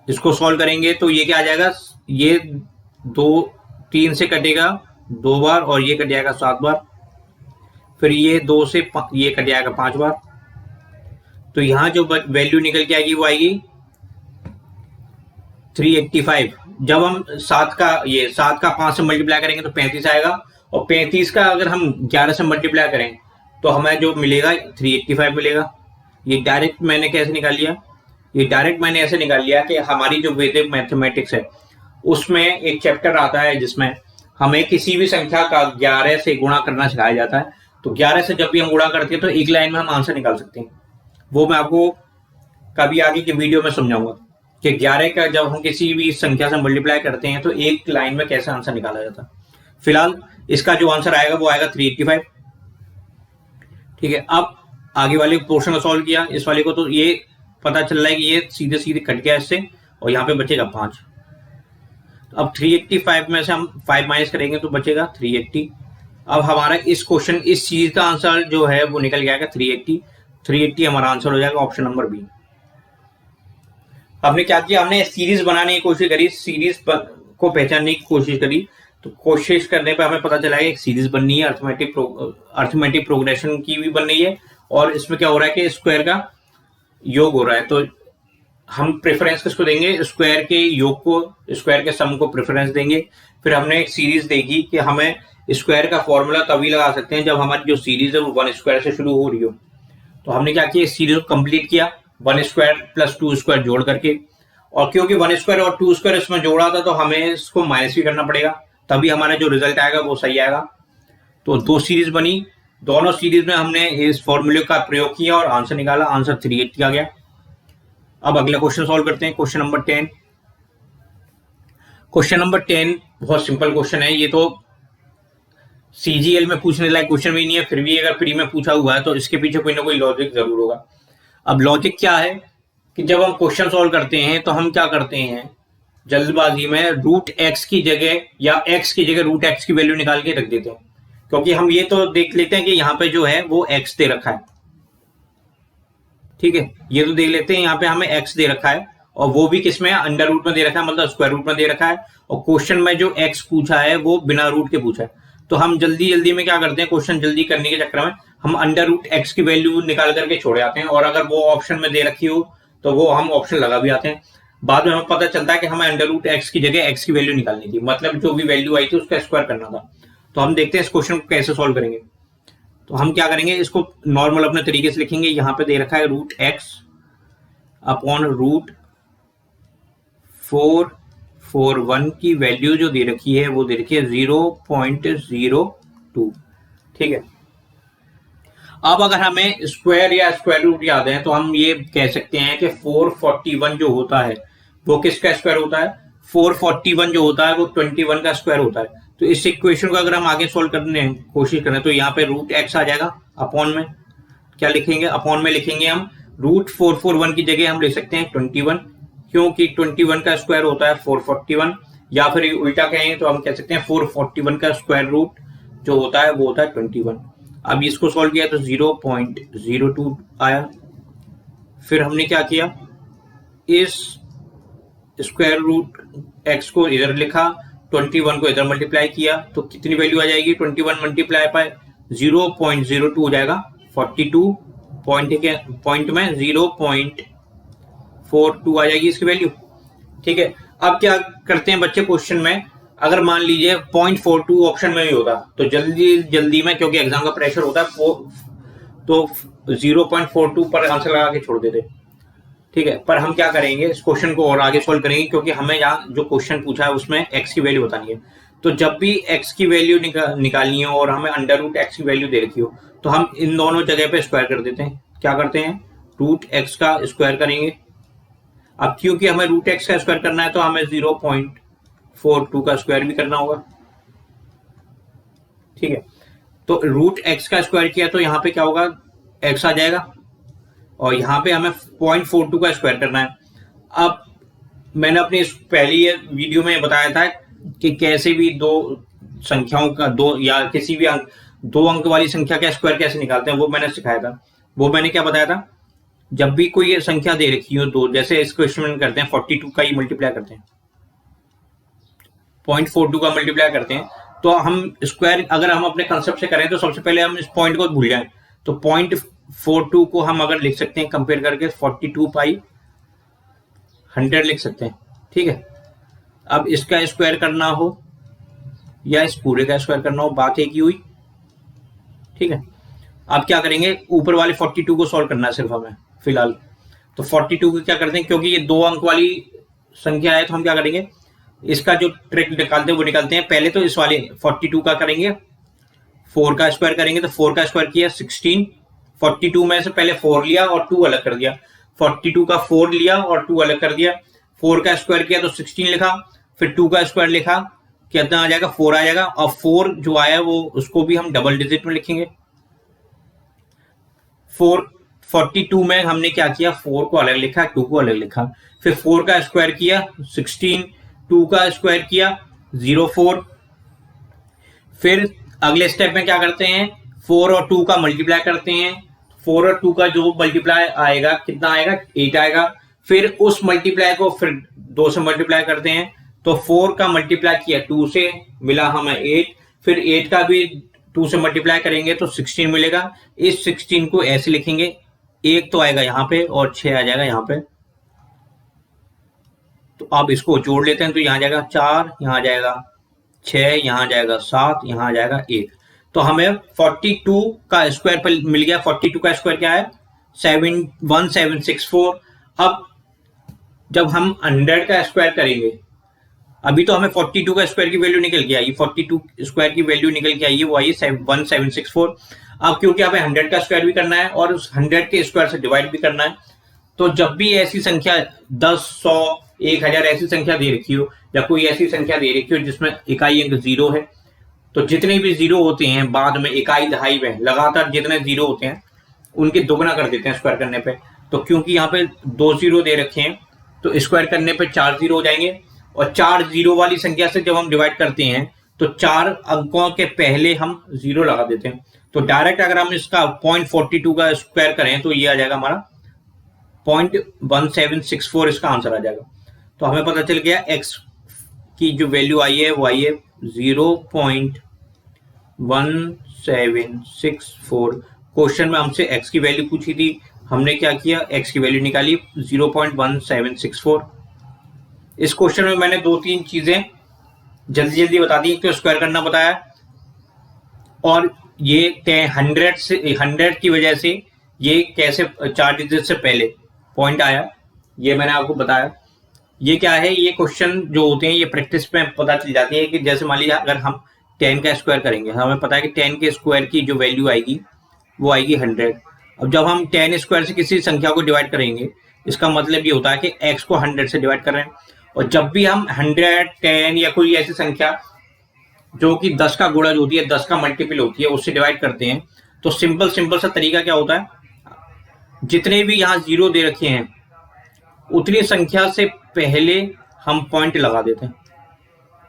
[SPEAKER 2] इसको सॉल्व करेंगे तो ये क्या आ जाएगा, ये 3 से कटेगा 2 बार और ये कट जाएगा 7 बार, फिर ये 2 से ये कट जाएगा 5 बार। तो यहां जो वैल्यू निकल के आएगी वो आएगी 385। जब हम 7 का 5 से मल्टीप्लाई करेंगे तो 35 आएगा, और 35 का अगर हम 11 से मल्टीप्लाई करें तो हमें जो मिलेगा 385 मिलेगा। ये डायरेक्ट मैंने कैसे निकाल लिया, ये डायरेक्ट मैंने ऐसे निकाल लिया कि हमारी जो वैदिक मैथमेटिक्स है उसमें एक चैप्टर आता है जिसमें हमें किसी भी संख्या का 11 से गुणा करना सिखाया जाता है। तो 11 से जब भी हम गुणा करते हैं तो एक लाइन में हम आंसर निकाल सकते हैं। वो मैं आपको कभी आगे की वीडियो में समझाऊंगा कि 11 का जब हम किसी भी संख्या से मल्टीप्लाई करते हैं तो एक लाइन में कैसे आंसर निकाला जाता है। फिलहाल इसका जो आंसर आएगा वो आएगा 385। ठीक है, अब आगे वाले पोर्शन को सॉल्व किया, इस वाले को तो ये पता चल रहा है कि ये सीधे सीधे कट गया इससे और यहाँ पे बचेगा 5। अब 385 में से हम 5 माइनस करेंगे तो बचेगा 380। अब हमारा इस क्वेश्चन इस चीज का आंसर जो है वो निकल जाएगा 380 हमारा आंसर हो जाएगा ऑप्शन नंबर बी। हमने क्या किया, हमने सीरीज बनाने की कोशिश करी, सीरीज को पहचानने की कोशिश करी। तो कोशिश करने पे हमें पता चला है एक सीरीज बननी है, अर्थमेटिक प्रोग्रेशन की भी बन रही है, और इसमें क्या हो रहा है कि स्क्वायर का योग हो रहा है। तो हम प्रेफरेंस किसको देंगे, स्क्वायर के योग को, स्क्वायर के सम को प्रेफरेंस देंगे। फिर हमने एक सीरीज देखी कि हमें स्क्वायर का फॉर्मूला तभी लगा सकते हैं जब हमारी जो सीरीज है वो 1 स्क्वायर से शुरू हो रही हो। तो हमने क्या किया, इस सीरीज को कंप्लीट किया 1 स्क्वायर प्लस 2 स्क्वायर जोड़ करके, और क्योंकि 1 स्क्वायर और 2 स्क्वायर इसमें जोड़ा था तो हमें इसको माइनस भी करना पड़ेगा, तभी हमारा जो रिजल्ट आएगा वो सही आएगा। तो 2 सीरीज बनी, दोनों सीरीज में हमने इस फॉर्मूले का प्रयोग किया और आंसर निकाला, आंसर 380 आ गया। अब अगला क्वेश्चन सॉल्व करते हैं, क्वेश्चन नंबर 10। क्वेश्चन नंबर 10 बहुत सिंपल क्वेश्चन है, ये तो सीजीएल में पूछने लायक क्वेश्चन भी नहीं है, फिर भी अगर प्री में पूछा हुआ है तो इसके पीछे कोई ना कोई लॉजिक जरूर होगा। अब लॉजिक क्या है कि जब हम क्वेश्चन सॉल्व करते हैं तो हम क्या करते हैं, जल्दबाजी में रूट एक्स की जगह या एक्स की जगह रूट एक्स की वैल्यू निकाल के रख देते हैं, क्योंकि हम ये तो देख लेते हैं कि यहाँ पे जो है वो x दे रखा है, ठीक है, ये तो देख लेते हैं यहाँ पे हमें x दे रखा है और वो भी किसमें अंडर रूट में दे रखा है, मतलब स्क्वायर रूट में दे रखा है, और क्वेश्चन में जो x पूछा है वो बिना रूट के पूछा है। तो हम जल्दी जल्दी में क्या करते हैं, क्वेश्चन जल्दी करने के चक्कर में हम अंडर रूट x की वैल्यू निकाल करके छोड़े आते हैं, और अगर वो ऑप्शन में दे रखी हो तो वो हम ऑप्शन लगा भी आते हैं। बाद में हमें पता चलता है कि हमें अंडर रूट x की जगह x की वैल्यू निकालनी थी, मतलब जो भी वैल्यू आई थी उसका स्क्वायर करना था। तो हम देखते हैं इस क्वेश्चन को कैसे सॉल्व करेंगे। तो हम क्या करेंगे, इसको नॉर्मल अपने तरीके से लिखेंगे। यहाँ पे दे रखा है रूट x अपॉन रूट 441 की वैल्यू जो दे रखी है वो दे रखी है 0.02, ठीक है। अब अगर हमें स्क्वायर या स्क्वायर रूट याद है तो हम ये कह सकते हैं कि 441 जो होता है वो किसका स्क्वायर होता है, 441 जो होता है वो 21 का स्क्वायर होता है। तो इस इक्वेशन को अगर हम आगे सोल्व करने कोशिश करें तो यहाँ पे रूट x आ जाएगा, अपॉन में क्या लिखेंगे, अपॉन में लिखेंगे हम रूट 441 की जगह हम लिख सकते हैं 21, क्योंकि 21 का स्क्वायर होता है 441, या फिर उल्टा कहें तो हम कह सकते हैं 441 का स्क्वायर रूट जो होता है वो होता है 21। अब इसको सॉल्व किया तो 0.02 आया। फिर हमने क्या किया, इस स्क्वायर रूट x को इधर लिखा, 21 को इधर मल्टीप्लाई किया, तो कितनी वैल्यू आ जाएगी, 21 मल्टीप्लाई बाय 0.02 हो जाएगा 42 पॉइंट में 0.42 आ जाएगी इसकी वैल्यू, ठीक है। अब क्या करते हैं बच्चे, क्वेश्चन में अगर मान लीजिए 0.42 ऑप्शन में भी होता तो जल्दी में, क्योंकि एग्जाम का प्रेशर होता है, तो 0.42 पर आंसर लगा के छोड़ देते, ठीक है। पर हम क्या करेंगे, इस क्वेश्चन को और आगे सोल्व करेंगे, क्योंकि हमें यहाँ जो क्वेश्चन पूछा है उसमें x की वैल्यू बतानी है। तो जब भी x की वैल्यू निकालनी हो और हमें अंडर रूट x की वैल्यू दे रखी हो तो हम इन दोनों जगह पे स्क्वायर कर देते हैं। क्या करते हैं, रूट x का स्क्वायर करेंगे। अब क्योंकि हमें रूट x का स्क्वायर करना है तो हमें 0.42 का स्क्वायर भी करना होगा, ठीक है। तो रूट x का स्क्वायर किया तो यहाँ पे क्या होगा, x आ जाएगा, और यहाँ पे हमें 0.42 का स्क्वायर करना है। अब मैंने अपनी इस पहली वीडियो में बताया था कि कैसे भी दो संख्याओं का दो या किसी भी दो अंक वाली संख्या का स्क्वायर कैसे निकालते हैं, वो मैंने सिखाया था। वो मैंने क्या बताया था, जब भी कोई संख्या दे रखी हो दो, जैसे इस क्वेश्चन में करते हैं 42 का ही मल्टीप्लाई करते हैं, 0.42 का मल्टीप्लाई करते हैं, तो हम स्क्वायर अगर हम अपने कंसेप्ट से करें तो सबसे पहले हम इस पॉइंट को भूल जाएं। तो 0.42 को हम अगर लिख सकते हैं कंपेयर करके 42 पाई 100 लिख सकते हैं, ठीक है। अब इसका स्क्वायर करना हो या इस पूरे का स्क्वायर करना हो, बात एक ही हुई, ठीक है। अब क्या करेंगे, ऊपर वाले 42 को सॉल्व करना है सिर्फ हमें फिलहाल। तो 42 को क्या करते हैं, क्योंकि ये दो अंक वाली संख्या है तो हम क्या करेंगे, इसका जो ट्रिक निकालते हैं वो निकालते हैं। पहले तो इस वाले 42 का करेंगे, 4 का स्क्वायर करेंगे, तो 4 का स्क्वायर किया 16, 42 में से पहले 4 लिया और 2 अलग कर दिया, 42 का 4 लिया और 2 अलग कर दिया, 4 का स्क्वायर किया तो 16 लिखा, फिर 2 का स्क्वायर लिखा, कितना आ जाएगा, 4 आ जाएगा। और 4 जो आया वो उसको भी हम डबल डिजिट में लिखेंगे। 42 में हमने क्या किया, 4 को अलग लिखा, 2 को अलग लिखा, फिर 4 का स्क्वायर किया 16, 2 का स्क्वायर किया 04। फिर अगले स्टेप में क्या करते हैं, 4 और 2 का मल्टीप्लाई करते हैं, 4 और 2 का जो मल्टीप्लाई आएगा कितना आएगा, 8 आएगा। फिर उस मल्टीप्लाई को फिर 2 से मल्टीप्लाई करते हैं, तो 4 का मल्टीप्लाई किया 2 से, मिला हमें 8, फिर 8 का भी 2 से मल्टीप्लाई करेंगे तो 16 मिलेगा। इस 16 को ऐसे लिखेंगे, 1 तो आएगा यहाँ पे और 6 आ जाएगा यहाँ पे। तो अब इसको जोड़ लेते हैं, तो यहाँ जाएगा 4, यहाँ जाएगा 6, यहाँ जाएगा 7, यहाँ जाएगा 1। तो हमें 42 का स्क्वायर पर मिल गया। 42 का स्क्वायर क्या है, 1764। अब जब हम 100 का स्क्वायर करेंगे, अभी तो हमें 42 का स्क्वायर की वैल्यू निकल के आई, 42 स्क्वायर की वैल्यू निकल के आई है, वो आई 1764। अब क्योंकि हमें 100 का स्क्वायर भी करना है और उस 100 के स्क्वायर से डिवाइड भी करना है, तो जब भी ऐसी संख्या 10, 100, 1000 ऐसी संख्या दे रखी हो या कोई ऐसी संख्या दे रखी हो जिसमें इकाई अंक 0 है, तो जितने भी 0 होते हैं बाद में इकाई दहाई में लगातार जितने 0 होते हैं उनके दोगुना कर देते हैं स्क्वायर करने पे। तो क्योंकि यहाँ पे 2 0 दे रखे हैं तो स्क्वायर करने पे 4 0 हो जाएंगे, और 4 0 वाली संख्या से जब हम डिवाइड करते हैं तो 4 अंकों के पहले हम 0 लगा देते हैं। तो डायरेक्ट अगर हम इसका 0.42 का स्क्वायर करें तो ये आ जाएगा हमारा 0.1764, इसका आंसर आ जाएगा। तो हमें पता चल गया x की जो वैल्यू आई है वो आई है 0.1764। क्वेश्चन में हमसे x की वैल्यू पूछी थी, हमने क्या किया, x की वैल्यू निकाली 0.1764। इस क्वेश्चन में मैंने 2-3 चीजें जल्दी जल्दी बता दी। तो स्क्वायर करना बताया, और ये 100 की वजह से ये कैसे 4 डिजिट से पहले पॉइंट आया, ये मैंने आपको बताया। ये क्या है, ये क्वेश्चन जो होते हैं ये प्रैक्टिस में पता चल जाती है कि जैसे मान लीजिए अगर हम 10 का स्क्वायर करेंगे, हमें पता है कि 10 के स्क्वायर की जो वैल्यू आएगी वो आएगी 100। अब जब हम 10 स्क्वायर से किसी संख्या को डिवाइड करेंगे, इसका मतलब ये होता है कि x को 100 से डिवाइड कर रहे हैं। और जब भी हम 100, 10 या कोई ऐसी संख्या जो कि 10 का गुणज होती है, 10 का मल्टीपल होती है, उससे डिवाइड करते हैं, तो सिंपल सा तरीका क्या होता है, जितने भी यहाँ 0 दे रखे हैं उतनी संख्या से पहले हम पॉइंट लगा देते हैं।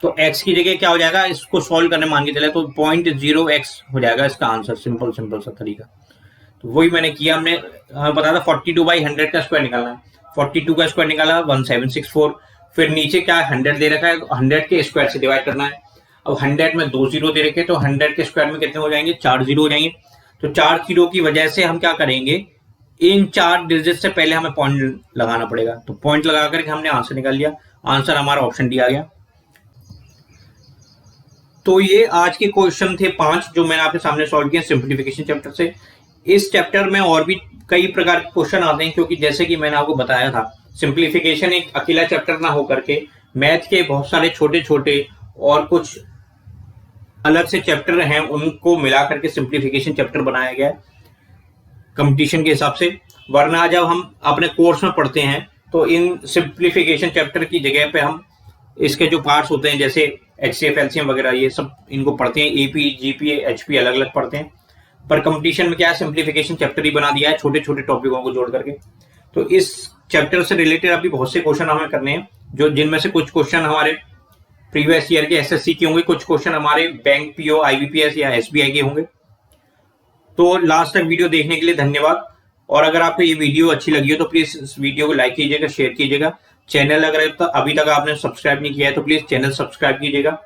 [SPEAKER 2] तो x की जगह क्या हो जाएगा, इसको सॉल्व करने मान के चले तो 0.0x हो जाएगा इसका आंसर। सिंपल सा तरीका। तो वही मैंने किया। हमें पता था 42/100 का स्क्वायर निकालना है, 42 का स्क्वायर निकाला 1764। फिर नीचे क्या 100 दे रखा है, 100 के स्क्वायर से डिवाइड करना है। अब 100 में 2 0 दे रखे, तो 100 के स्क्वायर में कितने हो जाएंगे, 4 0 हो जाएंगे। तो 4 0 की वजह से हम क्या करेंगे, इन 4 डिजिट से पहले हमें पॉइंट लगाना पड़ेगा। तो पॉइंट लगा करके हमने आंसर निकाल लिया। आंसर हमारा ऑप्शन डी आ गया। तो ये आज के क्वेश्चन थे 5 जो मैंने आपके सामने सॉल्व किए सिंप्लीफिकेशन चैप्टर से। इस चैप्टर में और भी कई प्रकार के क्वेश्चन आते हैं, क्योंकि जैसे कि मैंने आपको बताया था, सिंप्लीफिकेशन एक अकेला चैप्टर ना होकर के मैथ के बहुत सारे छोटे छोटे और कुछ अलग से चैप्टर हैं, उनको मिला करके सिंप्लीफिकेशन चैप्टर बनाया गया है कंपटीशन के हिसाब से। वरना जब हम अपने कोर्स में पढ़ते हैं तो इन सिंप्लीफिकेशन चैप्टर की जगह पे हम इसके जो पार्ट्स होते हैं जैसे HCF, LCM वगैरह, ये सब इनको पढ़ते हैं। AP, GPA, HP अलग अलग पढ़ते हैं। पर कंपटीशन में क्या है, सिंप्लीफिकेशन चैप्टर ही बना दिया है छोटे छोटे टॉपिकों को जोड़ करके। तो इस चैप्टर से रिलेटेड अभी बहुत से क्वेश्चन हमें करने हैं, जो जिनमें से कुछ क्वेश्चन हमारे प्रीवियस ईयर के SSC के होंगे, कुछ क्वेश्चन हमारे बैंक PO, IBPS या SBI के होंगे। तो लास्ट तक वीडियो देखने के लिए धन्यवाद। और अगर आपको ये वीडियो अच्छी लगी हो तो प्लीज इस वीडियो को लाइक कीजिएगा, शेयर कीजिएगा। चैनल अगर अभी तक आपने सब्सक्राइब नहीं किया है तो प्लीज चैनल सब्सक्राइब कीजिएगा।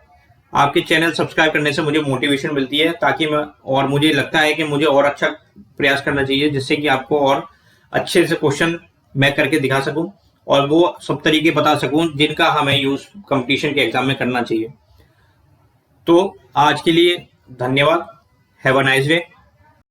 [SPEAKER 2] आपके चैनल सब्सक्राइब करने से मुझे मोटिवेशन मिलती है, ताकि मैं, और मुझे लगता है कि मुझे और अच्छा प्रयास करना चाहिए, जिससे कि आपको और अच्छे से क्वेश्चन मैं करके दिखा सकूं और वो सब तरीके बता सकूं जिनका हमें यूज कंपटीशन के एग्जाम में करना चाहिए। तो आज के लिए धन्यवाद। Have a nice day.